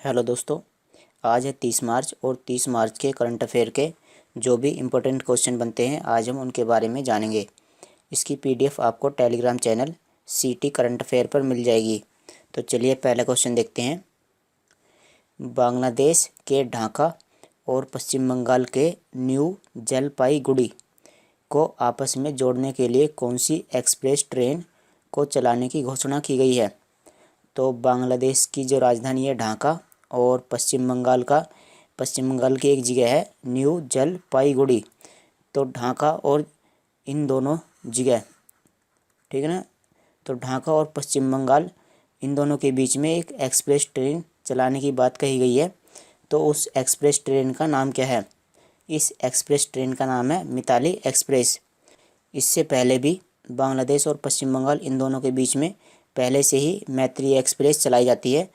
Hello दोस्तों, आज है 30 मार्च और 30 मार्च के करंट अफेयर के जो भी इम्पोर्टेंट क्वेश्चन बनते हैं आज हम उनके बारे में जानेंगे। इसकी पीडीएफ आपको टेलीग्राम चैनल सीटी करंट अफेयर पर मिल जाएगी। तो चलिए पहला क्वेश्चन देखते हैं। बांग्लादेश के ढाका और पश्चिम बंगाल के न्यू जलपाईगुड़ी को आपस में जोड़ने के लिए कौन सी एक्सप्रेस ट्रेन को चलाने की घोषणा की गई है? तो बांग्लादेश की जो राजधानी है ढाका और पश्चिम बंगाल की एक जगह है न्यू जलपाईगुड़ी। तो ढाका और इन दोनों जगह, ठीक है ना, तो ढाका और पश्चिम बंगाल इन दोनों के बीच में एक एक्सप्रेस ट्रेन चलाने की बात कही गई है। तो उस एक्सप्रेस ट्रेन का नाम क्या है? इस एक्सप्रेस ट्रेन का नाम है मिताली एक्सप्रेस। इससे पहले भी बांग्लादेश और पश्चिम बंगाल इन दोनों के बीच में पहले से ही मैत्री एक्सप्रेस चलाई जाती है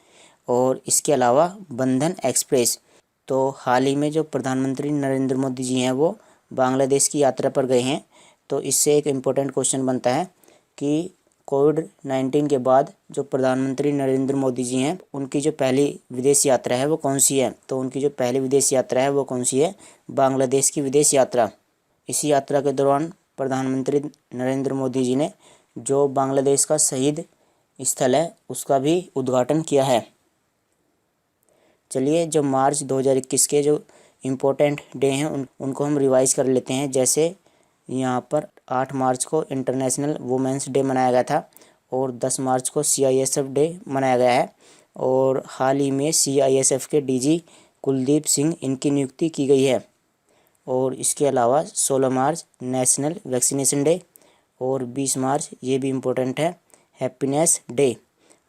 और इसके अलावा बंधन एक्सप्रेस। तो हाल ही में जो प्रधानमंत्री नरेंद्र मोदी जी हैं वो बांग्लादेश की यात्रा पर गए हैं। तो इससे एक इम्पोर्टेंट क्वेश्चन बनता है कि कोविड-19 के बाद जो प्रधानमंत्री नरेंद्र मोदी जी हैं उनकी जो पहली विदेश यात्रा है वो कौन सी है? तो उनकी जो पहली विदेश यात्रा है वो कौन सी है? बांग्लादेश की विदेश यात्रा। इसी यात्रा के दौरान प्रधानमंत्री नरेंद्र मोदी जी ने जो बांग्लादेश का शहीद स्थल है उसका भी उद्घाटन किया है। चलिए जो मार्च 2021 के जो इम्पोर्टेंट डे हैं उनको हम रिवाइज कर लेते हैं। जैसे यहाँ पर 8 मार्च को इंटरनेशनल वुमेंस डे मनाया गया था और 10 मार्च को CISF डे मनाया गया है और हाल ही में CISF के DG कुलदीप सिंह इनकी नियुक्ति की गई है। और इसके अलावा 16 मार्च नेशनल वैक्सीनेशन डे और 20 मार्च ये भी इम्पोर्टेंट है हैप्पीनेस डे।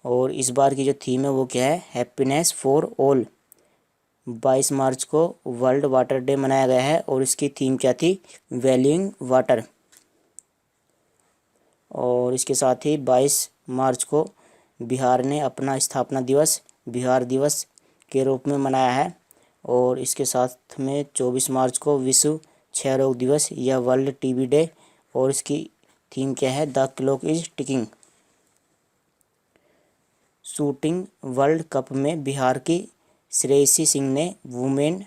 और इस बार की जो थीम है वो क्या है? Happiness for all. 22 मार्च को वर्ल्ड वाटर डे मनाया गया है और इसकी थीम क्या थी? Valuing water. और इसके साथ ही 22 मार्च को बिहार ने अपना स्थापना दिवस बिहार दिवस के रूप में मनाया है। और इसके साथ में 24 मार्च को विश्व क्षय रोग दिवस या वर्ल्ड TB डे और इसकी थीम क्या है? The clock is ticking. Shooting world cup में बिहार की श्रेयसी सिंह ने वुमेन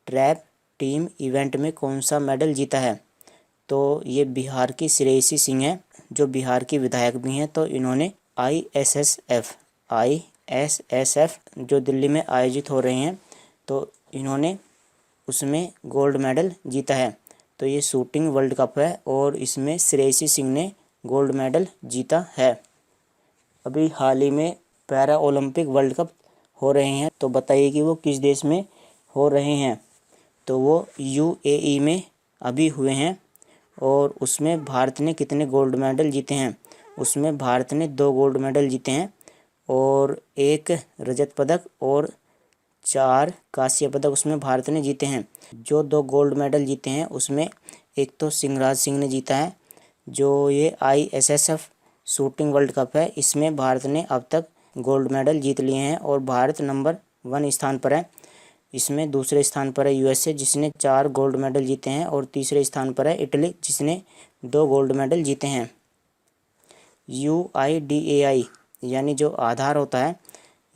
ट्रैप टीम इवेंट में कौन सा मेडल जीता है? तो ये बिहार की श्रेयसी सिंह है जो बिहार की विधायक भी हैं। तो इन्होंने ISSF जो दिल्ली में आयोजित हो रहे हैं तो इन्होंने उसमें गोल्ड मेडल जीता है। तो ये शूटिंग वर्ल्ड कप है और इसमें श्रेयसी सिंह ने गोल्ड मेडल जीता है। अभी हाल ही में पैरा ओलंपिक वर्ल्ड कप हो रहे हैं। तो बताइए कि वो किस देश में हो रहे हैं? तो वो UAE में अभी हुए हैं। और उसमें भारत ने कितने गोल्ड मेडल जीते हैं? उसमें भारत ने 2 गोल्ड मेडल जीते हैं और 1 रजत पदक और 4 कांस्य पदक उसमें भारत ने जीते हैं। जो 2 गोल्ड मेडल जीते हैं उसमें एक तो सिंहराज सिंह ने जीता है। जो ये ISSF शूटिंग वर्ल्ड कप है इसमें भारत ने अब तक गोल्ड मेडल जीत लिए हैं और भारत नंबर 1 स्थान पर है। इसमें दूसरे स्थान पर है USA जिसने 4 गोल्ड मेडल जीते हैं और तीसरे स्थान पर है इटली जिसने 2 गोल्ड मेडल जीते हैं। UIDAI यानी जो आधार होता है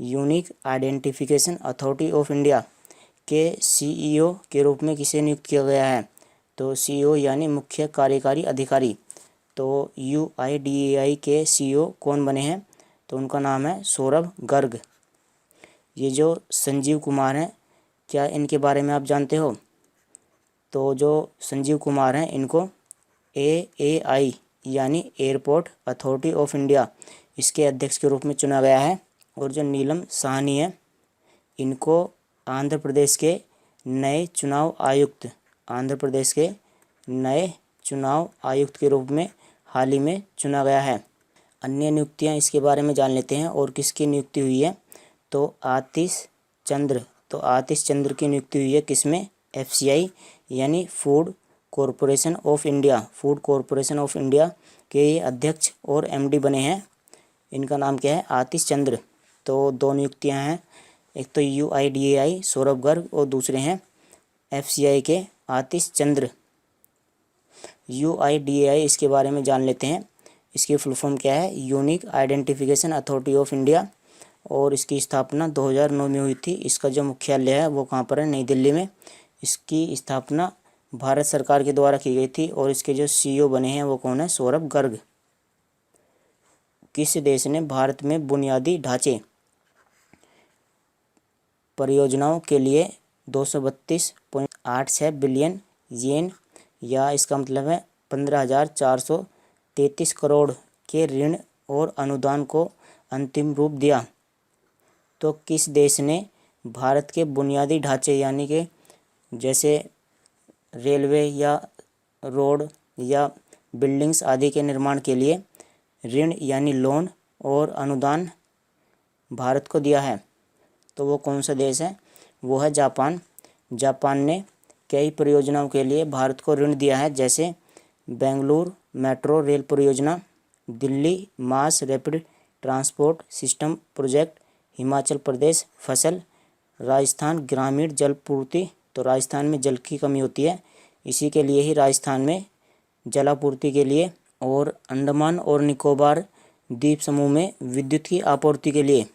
unique identification authority of India के CEO के रूप में किसे नियुक्त किया गया है? तो CEO यानी मुख्य कार्यकारी अधिकारी। तो UIDAI के CEO कौन बने हैं? तो उनका नाम है सौरभ गर्ग। ये जो संजीव कुमार हैं, क्या इनके बारे में आप जानते हो? तो जो संजीव कुमार हैं इनको AAI यानी एयरपोर्ट अथॉरिटी ऑफ इंडिया इसके अध्यक्ष के रूप में चुना गया है। और जो नीलम साहनी है इनको आंध्र प्रदेश के नए चुनाव आयुक्त के रूप में हाल ही में चुना गया है। अन्य नियुक्तियां इसके बारे में जान लेते हैं और किसकी नियुक्ति हुई है? तो आतिश चंद्र की नियुक्ति हुई है किसमें? FCI यानी फूड कॉरपोरेशन ऑफ इंडिया के ये अध्यक्ष और MD बने हैं। इनका नाम क्या है? आतिश चंद्र। तो 2 नियुक्तियां हैं, एक तो UIDAI सौरभ गर्ग और दूसरे हैं FCI के आतिश चंद्र। UIDAI इसके बारे में जान लेते हैं। इसकी फुल फॉर्म क्या है? Unique identification authority of India. और इसकी स्थापना 2009 में हुई थी। इसका जो मुख्यालय है वो कहाँ पर है? नई दिल्ली में। इसकी स्थापना भारत सरकार के द्वारा की गई थी और इसके जो CEO बने हैं वो कौन है? सौरभ गर्ग। किस देश ने भारत में बुनियादी ढांचे परियोजनाओं के लिए 232.86 बिलियन येन या इसका मतलब है 15,433 करोड़ के ऋण और अनुदान को अंतिम रूप दिया? तो किस देश ने भारत के बुनियादी ढांचे यानी कि जैसे रेलवे या रोड या बिल्डिंग्स आदि के निर्माण के लिए ऋण यानी लोन और अनुदान भारत को दिया है? तो वो कौन सा देश है? वो है जापान। जापान ने कई परियोजनाओं के लिए भारत को ऋण दिया है, जैसे बेंगलुरु मेट्रो रेल परियोजना, Delhi mass rapid transport system project, Himachal Pradesh फसल, राजस्थान ग्रामीण जल पूर्ति। तो राजस्थान में जल की कमी होती है, इसी के लिए ही राजस्थान में जलापूर्ति के लिए, और अंडमान और निकोबार द्वीप समूह में विद्युत की आपूर्ति के लिए।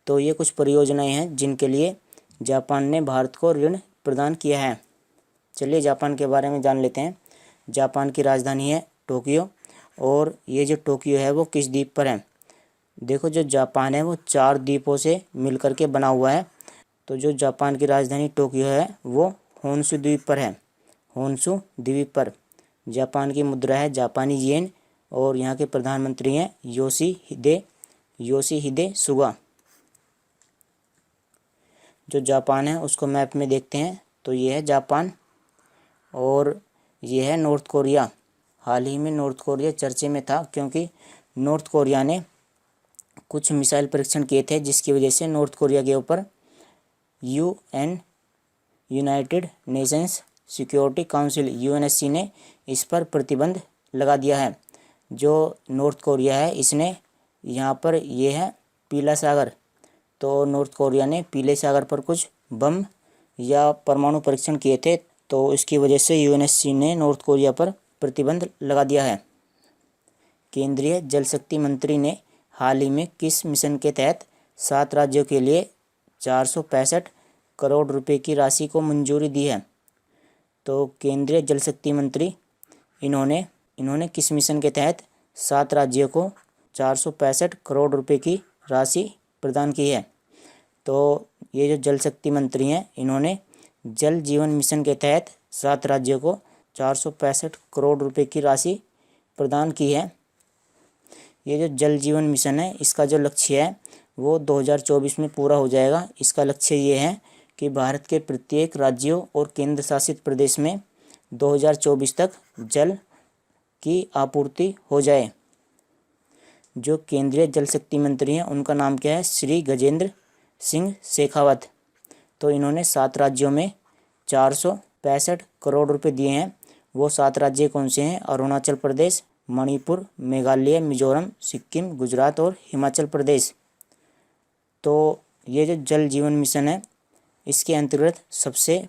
तो ये कुछ परियोजनाएं हैं जिनके लिए जापान ने भारत को ऋण प्रदान किया है। चलिए जापान के बारे में जान लेते हैं। जापान की राजधानी है टोक्यो, और ये जो टोक्यो है वो किस द्वीप पर है? देखो, जो जापान है वो 4 द्वीपों से मिलकर के बना हुआ है। तो जो जापान की राजधानी टोक्यो है वो होन्शु द्वीप पर है। होन्शु द्वीप पर। जापान की मुद्रा है जापानी येन, और यहाँ के प्रधानमंत्री हैं योशिहिदे सुगा। जो जापान है उसको मैप में देखते हैं तो ये है जापान, और ये है नॉर्थ कोरिया। हाल ही में नॉर्थ कोरिया चर्चे में था, क्योंकि नॉर्थ कोरिया ने कुछ मिसाइल परीक्षण किए थे, जिसकी वजह से नॉर्थ कोरिया के ऊपर United Nations security council UNSC ने इस पर प्रतिबंध लगा दिया है। जो नॉर्थ कोरिया है इसने यहाँ पर ये है पीला सागर। तो नॉर्थ कोरिया ने पीले सागर पर कुछ बम या परमाणु परीक्षण किए थे, तो इसकी वजह से UNSC ने नॉर्थ कोरिया पर प्रतिबंध लगा दिया है। केंद्रीय जल शक्ति मंत्री ने हाल ही में किस मिशन के तहत 7 राज्यों के लिए 465 करोड़ रुपए की राशि को मंजूरी दी है? तो केंद्रीय जल शक्ति मंत्री इन्होंने किस मिशन के तहत 7 राज्यों को 465 करोड़ रुपए की राशि प्रदान की है? तो ये जो जल शक्ति मंत्री हैं इन्होंने जल जीवन मिशन के तहत 7 राज्यों को 465 करोड़ रुपए की राशि प्रदान की है। ये जो जल जीवन मिशन है इसका जो लक्ष्य है वो 2024 में पूरा हो जाएगा। इसका लक्ष्य ये है कि भारत के प्रत्येक राज्यों और केंद्र शासित प्रदेश में 2024 तक जल की आपूर्ति हो जाए। जो केंद्रीय जल शक्ति मंत्री हैं उनका नाम क्या है? श्री गजेंद्र सिंह शेखावत। तो इन्होंने 7 राज्यों में 465 करोड़ रुपए दिए हैं। वो 7 राज्य कौन से हैं? अरुणाचल प्रदेश, मणिपुर, मेघालय, मिजोरम, सिक्किम, गुजरात और हिमाचल प्रदेश। तो ये जो जल जीवन मिशन है इसके अंतर्गत सबसे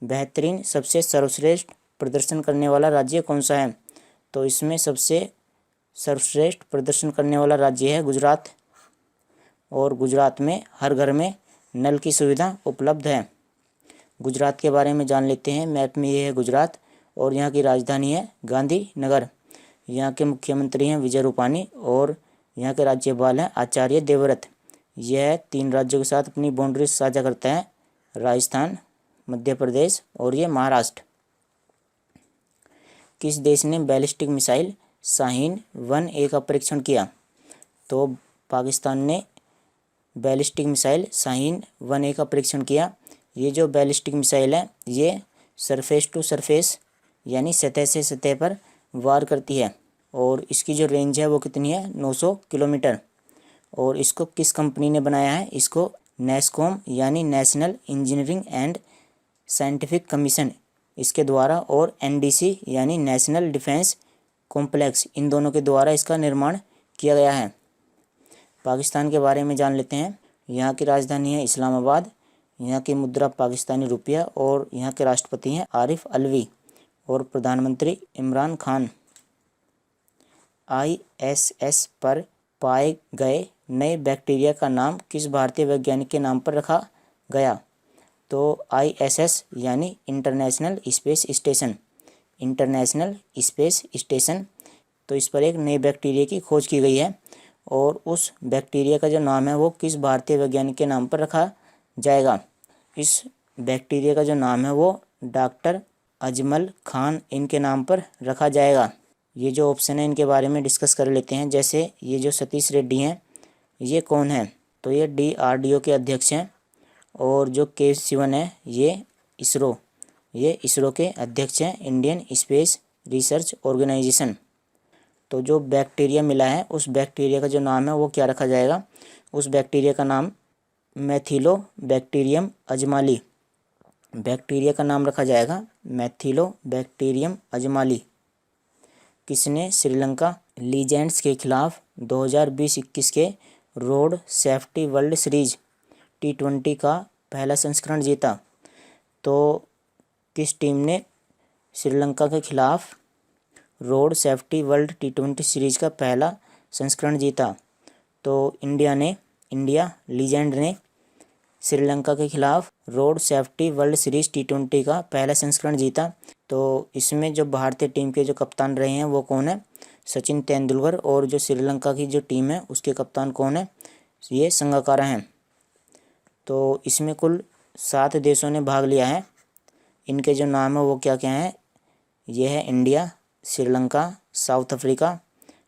बेहतरीन, सबसे सर्वश्रेष्ठ प्रदर्शन करने वाला राज्य कौन सा है? तो इसमें सबसे सर्वश्रेष्ठ प्रदर्शन करने वाला राज्य है गुजरात, और गुजरात में हर घर में नल की सुविधा उपलब्ध है। गुजरात के बारे में जान लेते हैं। मैप में ये है गुजरात, और यहाँ की राजधानी है गांधीनगर। यहाँ के मुख्यमंत्री हैं विजय रूपानी, और यहाँ के राज्यपाल हैं आचार्य देवव्रत। यह 3 राज्यों के साथ अपनी बाउंड्री साझा करता है, राजस्थान, मध्य प्रदेश और ये महाराष्ट्र। किस देश ने बैलिस्टिक मिसाइल शाहीन 1A का परीक्षण किया? तो पाकिस्तान ने बैलिस्टिक मिसाइल शाहीन 1A का परीक्षण किया। ये जो बैलिस्टिक मिसाइल है ये सरफेस टू सरफेस यानी सतह से सतह पर वार करती है, और इसकी जो रेंज है वो कितनी है? 900 किलोमीटर। और इसको किस कंपनी ने बनाया है? इसको नेस्कॉम यानी national engineering and scientific commission इसके द्वारा, और NDC यानी नेशनल डिफेंस कॉम्प्लेक्स, इन दोनों के द्वारा इसका निर्माण किया गया है। पाकिस्तान के बारे में जान लेते हैं। यहाँ की राजधानी है इस्लामाबाद, यहाँ की मुद्रा पाकिस्तानी रुपया, और यहाँ के राष्ट्रपति हैं आरिफ अलवी और प्रधानमंत्री इमरान खान। ISS पर पाए गए नए बैक्टीरिया का नाम किस भारतीय वैज्ञानिक के नाम पर रखा गया? तो ISS यानी international space station, international space station. तो इस पर एक नए बैक्टीरिया की खोज की गई है और उस बैक्टीरिया का जो नाम है वो किस भारतीय वैज्ञानिक के नाम पर रखा जाएगा? इस बैक्टीरिया का जो नाम है वो डॉक्टर अजमल खान इनके नाम पर रखा जाएगा। ये जो ऑप्शन है इनके बारे में डिस्कस कर लेते हैं। जैसे ये जो सतीश रेड्डी हैं, ये कौन है? तो ये DRDO के अध्यक्ष हैं। और जो के सिवन है, ये इसरो के अध्यक्ष हैं, इंडियन स्पेस रिसर्च ऑर्गेनाइजेशन। तो जो बैक्टीरिया मिला है उस बैक्टीरिया का जो नाम है वो क्या रखा जाएगा? उस बैक्टीरिया का नाम मैथिलोबैक्टीरियम अजमाली, बैक्टीरिया का नाम रखा जाएगा मैथिलोबैक्टीरियम अजमाली। किसने श्रीलंका लीजेंड्स के खिलाफ 2020-21 के road safety world series T20 का पहला संस्करण जीता? तो किस टीम ने श्रीलंका के खिलाफ road safety world T20 series का पहला संस्करण जीता? तो इंडिया लीजेंड ने श्रीलंका के खिलाफ road safety world series T20 का पहला संस्करण जीता। तो इसमें जो भारतीय टीम के जो कप्तान रहे हैं वो कौन है? सचिन तेंदुलकर। और जो श्रीलंका की जो टीम है उसके कप्तान कौन है? ये संगाकारा हैं। तो इसमें कुल 7 देशों ने भाग लिया है। इनके जो नाम है वो क्या क्या हैं? ये है India, Sri Lanka, south Africa,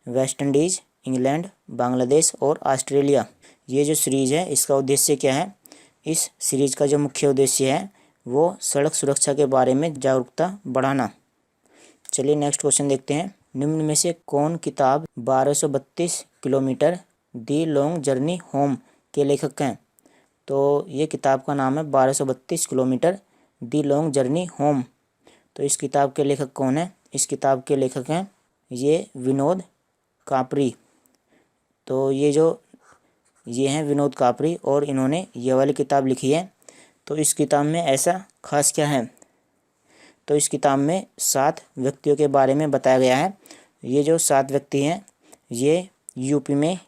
West Indies, England, Bangladesh और ऑस्ट्रेलिया। ये जो सीरीज़ है इसका उद्देश्य क्या है? इस सीरीज़ का जो मुख्य उद्देश्य है वो सड़क सुरक्षा के बारे में जागरूकता बढ़ाना। चलिए नेक्स्ट क्वेश्चन देखते हैं। निम्न में से कौन किताब 1232 किलोमीटर दी लॉन्ग जर्नी होम के लेखक हैं? तो ये किताब का नाम है 1232 किलोमीटर दी लॉन्ग जर्नी होम। तो इस किताब के लेखक कौन है? इस किताब के लेखक हैं ये विनोद कापरी। तो ये हैं विनोद कापरी और इन्होंने ये वाली किताब लिखी है। तो इस किताब में ऐसा खास क्या है? तो इस किताब में 7 व्यक्तियों के बारे में बताया गया है। ये जो 7 व्यक्ति हैं ये यूपी में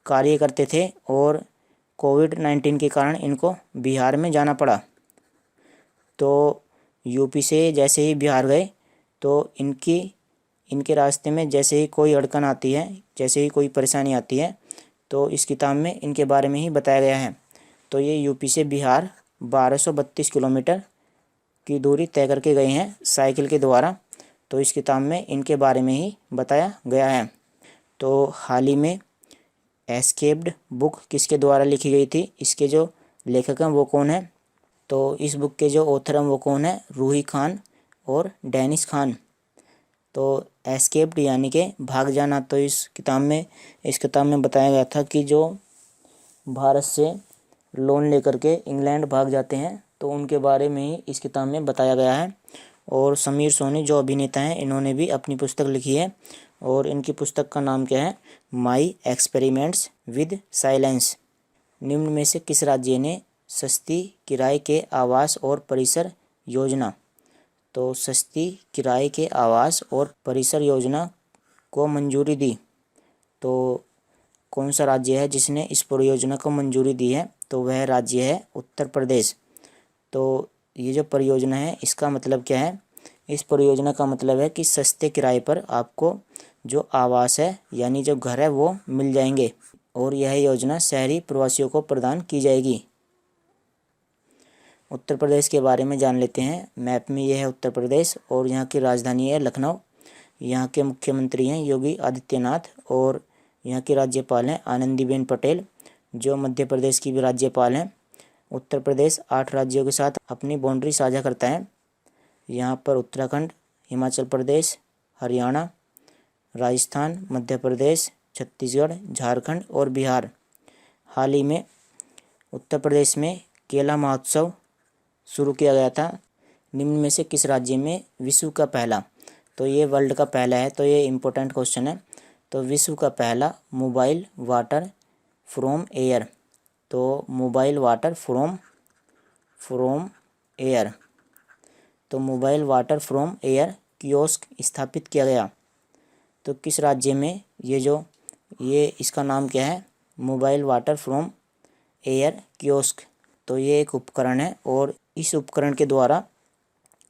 कार्य करते थे और कोविड-19 के कारण इनको बिहार में जाना पड़ा। तो यूपी से जैसे ही बिहार गए तो इनके रास्ते में जैसे ही कोई अड़चन आती है, जैसे ही कोई परेशानी आती है, तो इस किताब में इनके बारे में ही बताया गया है। तो ये यूपी से बिहार 1232 किलोमीटर की दूरी तय करके गए हैं साइकिल के द्वारा। तो इस किताब में इनके बारे में ही बताया गया है। तो हाल ही में एस्केप्ड बुक किसके द्वारा लिखी गई थी? इसके जो लेखक हैं वो कौन है? तो इस बुक के जो ऑथर हैं वो कौन है? रूही खान और डैनिश खान। तो एस्केप्ड यानी कि भाग जाना। तो इस किताब में बताया गया था कि जो भारत से लोन लेकर के इंग्लैंड भाग जाते हैं तो उनके बारे में ही इस किताब में बताया गया है। और समीर सोनी जो अभिनेता हैं इन्होंने भी अपनी पुस्तक लिखी है और इनकी पुस्तक का नाम क्या है? My experiments with silence. निम्न में से किस राज्य ने सस्ती किराए के आवास और परिसर योजना? तो सस्ती किराए के आवास और परिसर योजना को मंजूरी दी। तो कौन सा राज्य है जिसने इस परियोजना को मंजूरी दी है? तो वह राज्य है उत्तर प्रदेश। तो ये जो परियोजना है इसका मतलब क्या है? इस परियोजना का मतलब है कि सस्ते किराए पर आपको जो आवास है यानी जो घर है वो मिल जाएंगे और यह योजना शहरी प्रवासियों को प्रदान की जाएगी। उत्तर प्रदेश के बारे में जान लेते हैं। मैप में यह है उत्तर प्रदेश और यहाँ की राजधानी है लखनऊ। यहाँ के मुख्यमंत्री हैं योगी आदित्यनाथ और यहाँ की राज्यपाल हैं आनंदीबेन पटेल जो मध्य प्रदेश की भी राज्यपाल हैं। उत्तर प्रदेश 8 राज्यों के साथ अपनी बाउंड्री साझा करता है। यहाँ पर उत्तराखंड, हिमाचल प्रदेश, हरियाणा, राजस्थान, मध्य प्रदेश, छत्तीसगढ़, झारखंड और बिहार। हाल ही में उत्तर प्रदेश में केला महोत्सव शुरू किया गया था। निम्न में से किस राज्य में विश्व का पहला? तो ये वर्ल्ड का पहला है, तो ये इम्पोर्टेंट क्वेश्चन है। तो विश्व का पहला मोबाइल वाटर फ्रॉम एयर। तो मोबाइल वाटर फ्रॉम एयर। तो mobile water from air kiosk स्थापित किया गया। तो किस राज्य में ये जो ये इसका नाम क्या है? Mobile water from air kiosk. तो ये एक उपकरण है और इस उपकरण के द्वारा,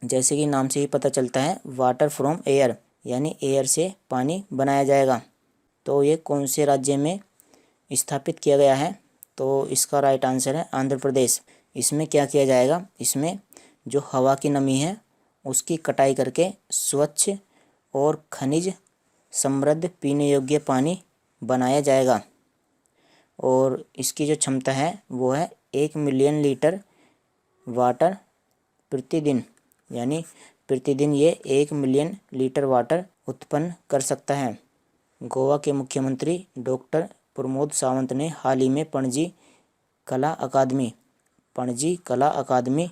जैसे कि नाम से ही पता चलता है, वाटर फ्रॉम एयर यानी एयर से पानी बनाया जाएगा। तो ये कौन से राज्य में स्थापित किया गया है? तो इसका राइट आंसर है आंध्र प्रदेश। इसमें क्या किया जाएगा? इसमें जो हवा की नमी है उसकी कटाई करके स्वच्छ और खनिज समृद्ध पीने योग्य पानी बनाया जाएगा। और इसकी जो क्षमता है वो है 1 मिलियन लीटर वाटर प्रतिदिन, यानी प्रतिदिन ये 1 मिलियन लीटर वाटर उत्पन्न कर सकता है। गोवा के मुख्यमंत्री डॉक्टर प्रमोद सावंत ने हाल ही में पणजी कला अकादमी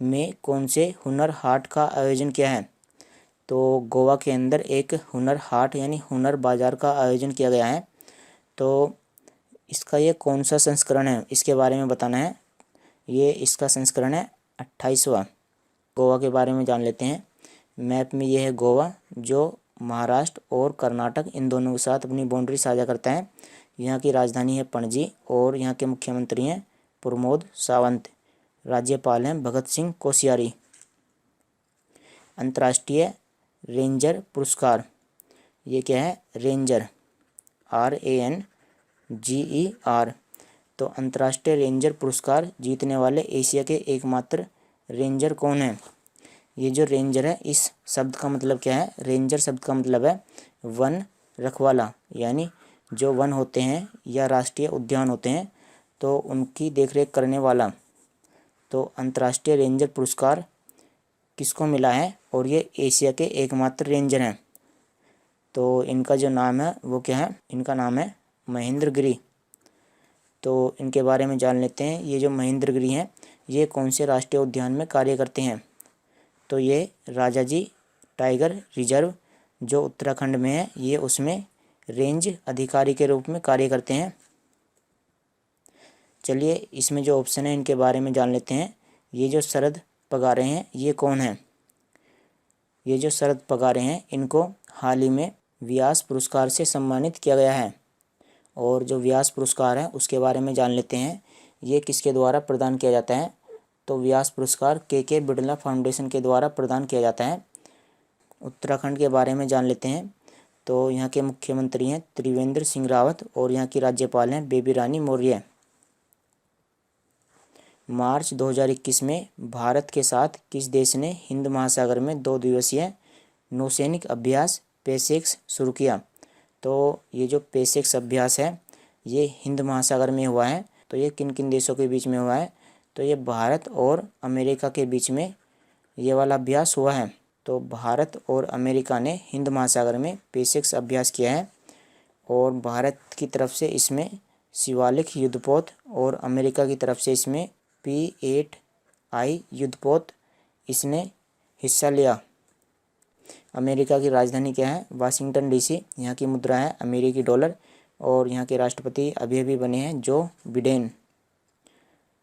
में कौन से हुनर हाट का आयोजन किया है? तो गोवा के अंदर एक हुनर हाट यानी हुनर बाजार का आयोजन किया गया है। तो इसका ये कौन सा संस्करण है, इसके बारे में बताना है। ये इसका संस्करण है 28वां। गोवा के बारे में जान लेते हैं। मैप में ये है गोवा, जो महाराष्ट्र और कर्नाटक इन दोनों के साथ अपनी बाउंड्री साझा करता है। यहाँ की राजधानी है पणजी और यहाँ के मुख्यमंत्री हैं प्रमोद सावंत। राज्यपाल हैं भगत सिंह कोश्यारी। अंतर्राष्ट्रीय रेंजर पुरस्कार, ये क्या है? Ranger, RANGER। तो अंतर्राष्ट्रीय रेंजर पुरस्कार जीतने वाले एशिया के एकमात्र रेंजर कौन है? ये जो रेंजर है, इस शब्द का मतलब क्या है? रेंजर शब्द का मतलब है वन रखवाला, यानी जो वन होते हैं या राष्ट्रीय उद्यान होते हैं तो उनकी देखरेख करने वाला। तो अंतर्राष्ट्रीय रेंजर पुरस्कार किसको मिला है? और ये एशिया के एकमात्र रेंजर हैं। तो इनका जो नाम है वो क्या है? इनका नाम है महेंद्र गिरी। तो इनके बारे में जान लेते हैं। ये जो महेंद्र गिरी हैं ये कौन से राष्ट्रीय उद्यान में कार्य करते हैं? तो ये राजाजी टाइगर रिजर्व जो उत्तराखंड में है, ये उसमें रेंज अधिकारी के रूप में कार्य करते हैं। चलिए इसमें जो ऑप्शन है इनके बारे में जान लेते हैं। ये जो शरद पगारे हैं ये कौन है? ये जो शरद पगारे हैं इनको हाल ही में व्यास पुरस्कार से सम्मानित किया गया है। और जो व्यास पुरस्कार है उसके बारे में जान लेते हैं। ये किसके द्वारा प्रदान किया जाता है? तो व्यास पुरस्कार के बिड़ला फाउंडेशन के द्वारा प्रदान किया जाता है। उत्तराखंड के बारे में जान लेते हैं। तो यहाँ के मुख्यमंत्री हैं त्रिवेंद्र सिंह रावत और यहाँ की राज्यपाल हैं बेबी रानी मौर्य। मार्च 2021 में भारत के साथ किस देश ने हिंद महासागर में 2 दिवसीय नौसैनिक अभ्यास पेसेक्स शुरू किया? तो ये जो पेसेक्स अभ्यास है ये हिंद महासागर में हुआ है। तो ये किन किन देशों के बीच में हुआ है? तो ये भारत और अमेरिका के बीच में ये वाला अभ्यास हुआ है। तो भारत और अमेरिका ने हिंद महासागर में पेसेक्स अभ्यास किया है और भारत की तरफ से इसमें शिवालिक युद्धपोत और अमेरिका की तरफ से इसमें P-8I युद्धपोत इसने हिस्सा लिया। अमेरिका की राजधानी क्या है? Washington DC। यहाँ की मुद्रा है अमेरिकी डॉलर और यहाँ के राष्ट्रपति अभी अभी बने हैं जो बिडेन।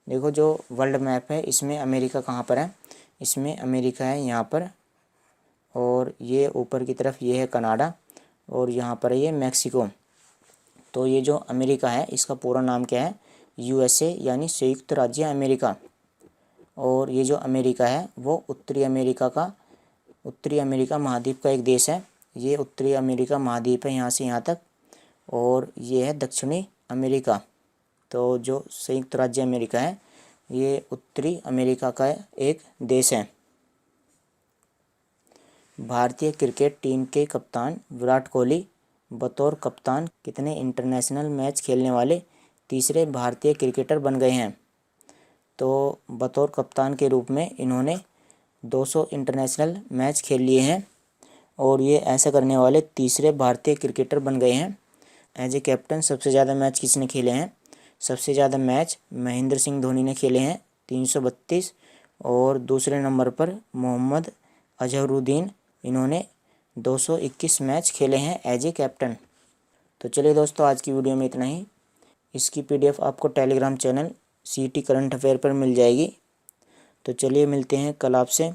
देखो जो वर्ल्ड मैप है इसमें अमेरिका कहाँ पर है? इसमें अमेरिका है यहाँ पर, और ये ऊपर की तरफ ये है कनाडा और यहाँ पर है ये मैक्सिको। तो ये जो अमेरिका है इसका पूरा नाम क्या है? USA यानी संयुक्त राज्य अमेरिका। और ये जो अमेरिका है वो उत्तरी अमेरिका महाद्वीप का एक देश है। ये उत्तरी अमेरिका महाद्वीप है यहाँ से यहाँ तक, और ये है दक्षिणी अमेरिका। तो जो संयुक्त राज्य अमेरिका है ये उत्तरी अमेरिका का एक देश है। भारतीय क्रिकेट टीम के कप्तान विराट कोहली बतौर कप्तान कितने इंटरनेशनल मैच खेलने वाले तीसरे भारतीय क्रिकेटर बन गए हैं? तो बतौर कप्तान के रूप में इन्होंने 200 इंटरनेशनल मैच खेल लिए हैं और ये ऐसा करने वाले तीसरे भारतीय क्रिकेटर बन गए हैं। एज ए कैप्टन सबसे ज़्यादा मैच किसने खेले हैं? सबसे ज़्यादा मैच महेंद्र सिंह धोनी ने खेले हैं 332, और दूसरे नंबर पर मोहम्मद अजहरुद्दीन, इन्होंने 221 मैच खेले हैं एज ए कैप्टन। तो चलिए दोस्तों आज की वीडियो में इतना ही। इसकी PDF आपको Telegram channel CT current affair पर मिल जाएगी। तो चलिए मिलते हैं कल आपसे।